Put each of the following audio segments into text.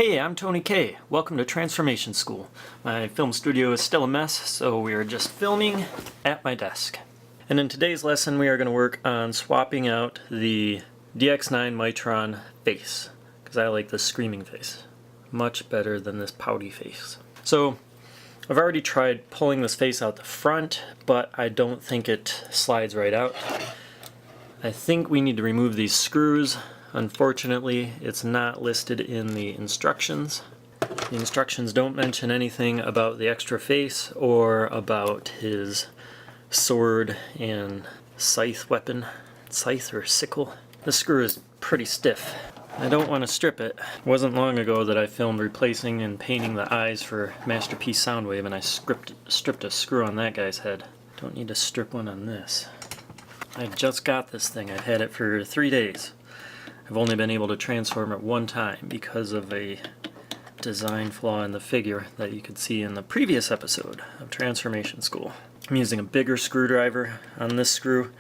Hey, I'm Tony K. Welcome to Transformation School. My film studio is still a mess, so we are just filming at my desk. And in today's lesson we are going to work on swapping out the DX9 Mightron face, because I like this screaming face much better than this pouty face. So I've already tried pulling this face out the front, but I don't think it slides right out. I think we need to remove these screws. Unfortunately, it's not listed in the instructions. The instructions don't mention anything about the extra face or about his sword and scythe weapon. Scythe or sickle. The screw is pretty stiff. I don't want to strip it. It wasn't long ago that I filmed replacing and painting the eyes for Masterpiece Soundwave, and I stripped a screw on that guy's head. Don't need to strip one on this. I just got this thing. I've had it for 3 days. I've only been able to transform it one time because of a design flaw in the figure that you could see in the previous episode of Transformation School. I'm using a bigger screwdriver on this screw.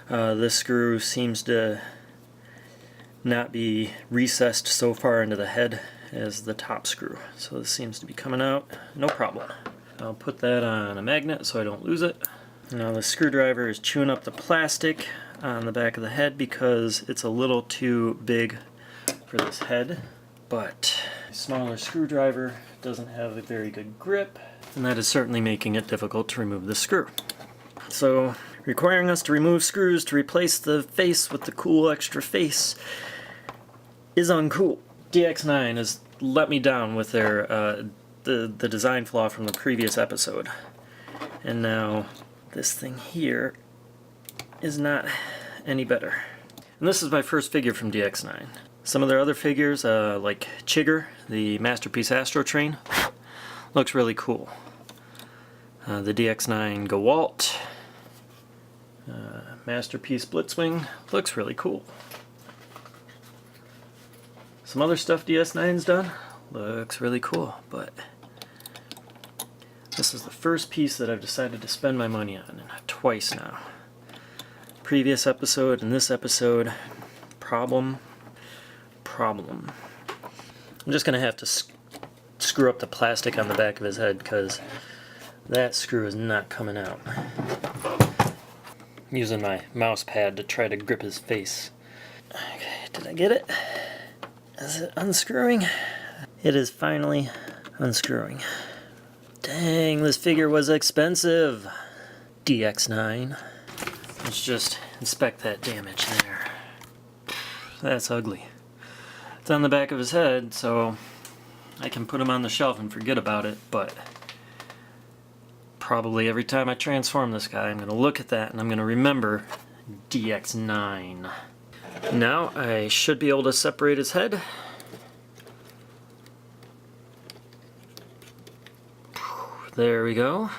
This screw seems to not be recessed so far into the head as the top screw. So this seems to be coming out no problem. I'll put that on a magnet so I don't lose it. Now the screwdriver is chewing up the plastic on the back of the head because it's a little too big for this head, but a smaller screwdriver doesn't have a very good grip, and that is certainly making it difficult to remove the screw. So requiring us to remove screws to replace the face with the cool extra face is uncool. DX9 has let me down with their the design flaw from the previous episode, and now this thing here is not any better. And this is my first figure from DX9. Some of their other figures, like Chigger, the Masterpiece Astro Train, looks really cool. The DX9 Gawalt, Masterpiece Blitzwing, looks really cool. Some other stuff DS9's done looks really cool, but this is the first piece that I've decided to spend my money on, twice now. Previous episode and this episode, problem. I'm just going to have to screw up the plastic on the back of his head because that screw is not coming out. I'm using my mouse pad to try to grip his face. Okay, did I get it? Is it unscrewing? It is finally unscrewing. Dang, this figure was expensive. DX9. Let's just inspect that damage there. That's ugly. It's on the back of his head, so I can put him on the shelf and forget about it, but probably every time I transform this guy, I'm going to look at that and I'm going to remember DX9. Now I should be able to separate his head. There we go.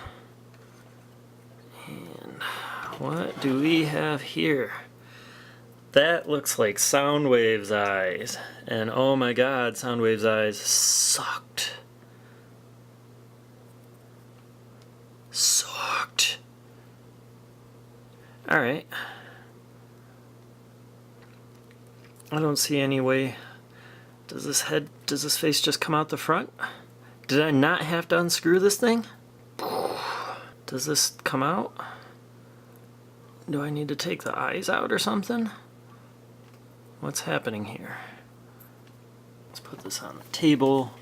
And what do we have here? That looks like Soundwave's eyes. And oh my god, Soundwave's eyes sucked. Sucked. Alright. I don't see any way. Does this face just come out the front? Did I not have to unscrew this thing? Does this come out? Do I need to take the eyes out or something? What's happening here? Let's put this on the table.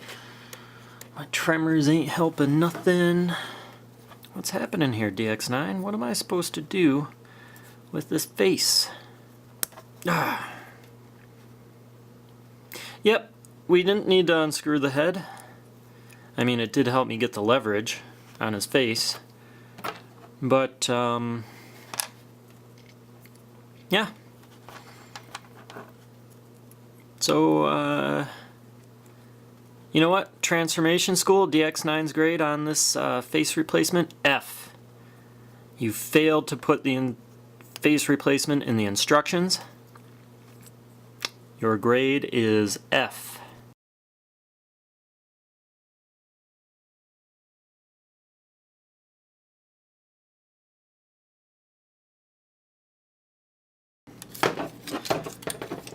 My tremors ain't helping nothing. What's happening here, DX9? What am I supposed to do with this face? Yep, we didn't need to unscrew the head. I mean, it did help me get the leverage on his face, but yeah. So you know what? Transformation School, DX9's grade on this face replacement, F. You failed to put the face replacement in the instructions. Your grade is F.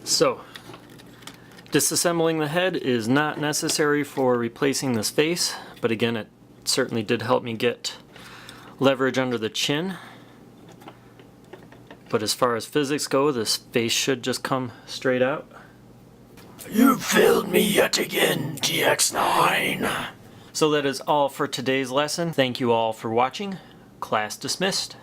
So, Disassembling the head is not necessary for replacing this face, but again, it certainly did help me get leverage under the chin. But as far as physics go, this face should just come straight out. You failed me yet again, DX9. So that is all for today's lesson. Thank you all for watching. Class dismissed.